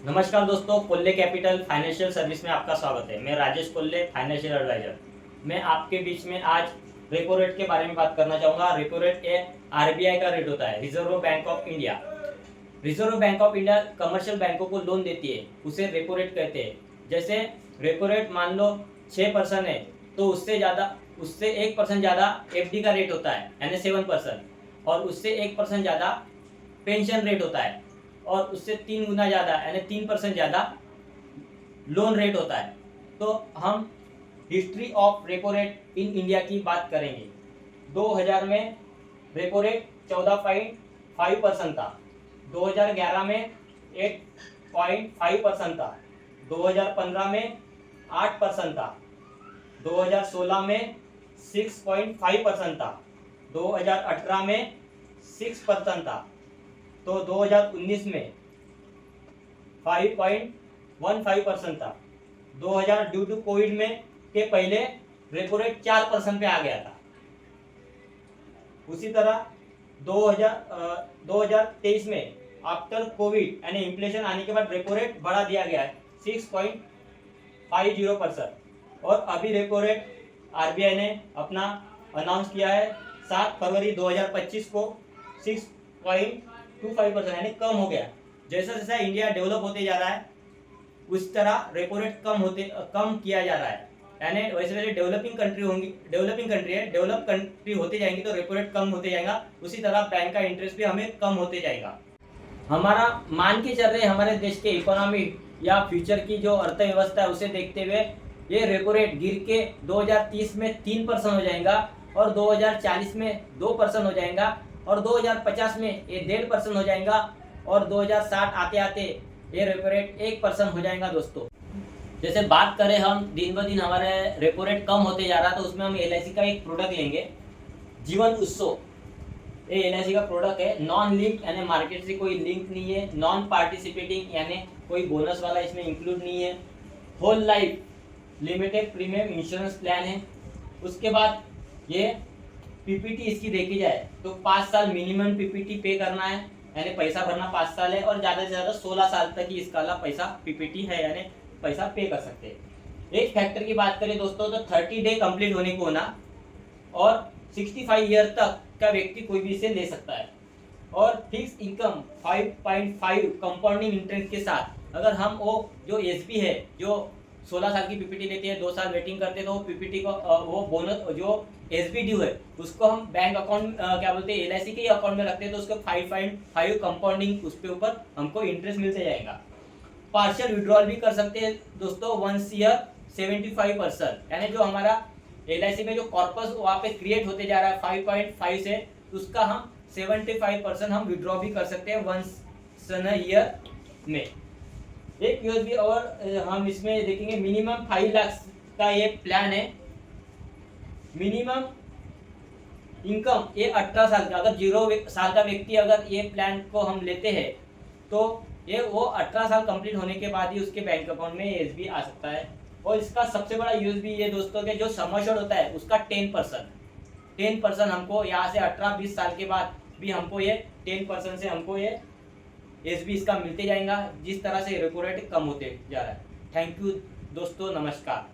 नमस्कार दोस्तों, कोल्ले capital financial service में आपका स्वागत है। मैं राजेश कोल्ले, फाइनेंशियल एडवाइजर। मैं आपके बीच में आज रेपो रेट के बारे में बात करना चाहूँगा। रेपो रेट आरबीआई का रेट होता है, reserve bank of India. Reserve bank of India commercial बैंकों को लोन देती है, उसे रेपो रेट कहते हैं। जैसे रेपो रेट मान लो 6% है, तो उससे 1% ज़्यादा एफडी का रेट होता है, यानी 7%, और उससे 1% ज़्यादा पेंशन रेट होता है, और उससे 3 गुना ज़्यादा यानी 3% ज़्यादा लोन रेट होता है। तो हम history of repo rate in India की बात करेंगे। 2000 में रेपो रेट 14.5% था, 2011 में 8.5% था, 2015 में 8% था, 2016 में 6.5% था, 2018 में 6% था, तो 2019 में 5.15% था। 2000 ड्यू टू कोविड में के पहले रेपो रेट 4% पे आ गया था। उसी तरह 2023 में आफ्टर कोविड यानी इन्फ्लेशन आने के बाद रेपो रेट बढ़ा दिया गया है 6.50%। और अभी रेपो रेट आरबीआई ने अपना अनाउंस किया है 7 फरवरी 2025 को 6.25% यानी कम हो गया। जैसा जैसा इंडिया डेवलप होते जा रहा है उस तरह रेपो रेट कम किया जा रहा है। यानी वैसे वैसे डेवलपिंग कंट्री है, डेवलप कंट्री होते जाएंगी तो रेपो रेट कम होते जाएगा। उसी तरह बैंक का इंटरेस्ट भी हमें कम होते जाएगा। हमारा मान के चल रहे हमारे देश के इकोनॉमी या फ्यूचर की जो अर्थव्यवस्था है उसे देखते हुए ये रेपो रेट गिर के 2030 में 3% हो जाएगा, और 2040 में 2% हो जाएगा, और 2050 में ये 1.5% हो जाएगा, और 2060 आते आते ये रेपो रेट 1% हो जाएगा। दोस्तों, जैसे बात करें हम दिन ब दिन हमारे रेपो रेट कम होते जा रहा है, तो उसमें हम एलआईसी का एक प्रोडक्ट लेंगे, जीवन उत्सव। ये एलआईसी का प्रोडक्ट है, नॉन लिंक यानी मार्केट से कोई लिंक नहीं है, नॉन पार्टिसिपेटिंग यानी कोई बोनस वाला इसमें इंक्लूड नहीं है, whole life limited premium insurance plan है। उसके बाद ये पीपीटी इसकी देखी जाए तो 5 साल मिनिमम पीपीटी पे करना है, यानी पैसा भरना 5 साल है, और ज़्यादा से ज़्यादा 16 साल तक ही इसका वाला पैसा पीपीटी है, यानी पैसा पे कर सकते हैं। एक फैक्टर की बात करें दोस्तों तो 30 डे कंप्लीट होने को होना, और 65 ईयर तक का व्यक्ति कोई भी इसे ले सकता है, और फिक्स इनकम 5.5 कंपाउंडिंग इंटरेस्ट के साथ। अगर हम वो जो एसबी है जो 16 साल की पीपीटी लेते हैं, 2 साल वेटिंग करते हैं, तो वो पीपीटी को वो बोनस जो एसबी ड्यू है उसको हम बैंक अकाउंट क्या बोलते हैं एलआईसी के अकाउंट में रखते हैं, तो उसको 5.5 कंपाउंडिंग उसके ऊपर हमको इंटरेस्ट मिलते जाएगा। पार्शियल विड्रॉल भी कर सकते हैं दोस्तों, 1 ईयर 75%, यानी जो हमारा एलआईसी में जो कॉर्पस वहाँ पे क्रिएट होते जा रहा है 5.5 से, उसका हम 75% हम विड्रॉ भी कर सकते हैं 1 ईयर में। एक यूएसबी और हम इसमें देखेंगे मिनिमम 5 लाख का ये प्लान है। मिनिमम इनकम ये 18 साल का, अगर 0 साल का व्यक्ति अगर ये प्लान को हम लेते हैं तो ये वो 18 साल कंप्लीट होने के बाद ही उसके बैंक अकाउंट में एसबी आ सकता है। और इसका सबसे बड़ा यूएसबी ये दोस्तों के जो सम एश्योर्ड होता है उसका 10% हमको यहाँ से 18-20 साल के बाद भी हमको ये 10% से हमको ये एसबी इसका मिलते जाएगा, जिस तरह से रेपो रेट कम होते जा रहा है। थैंक यू दोस्तों, नमस्कार।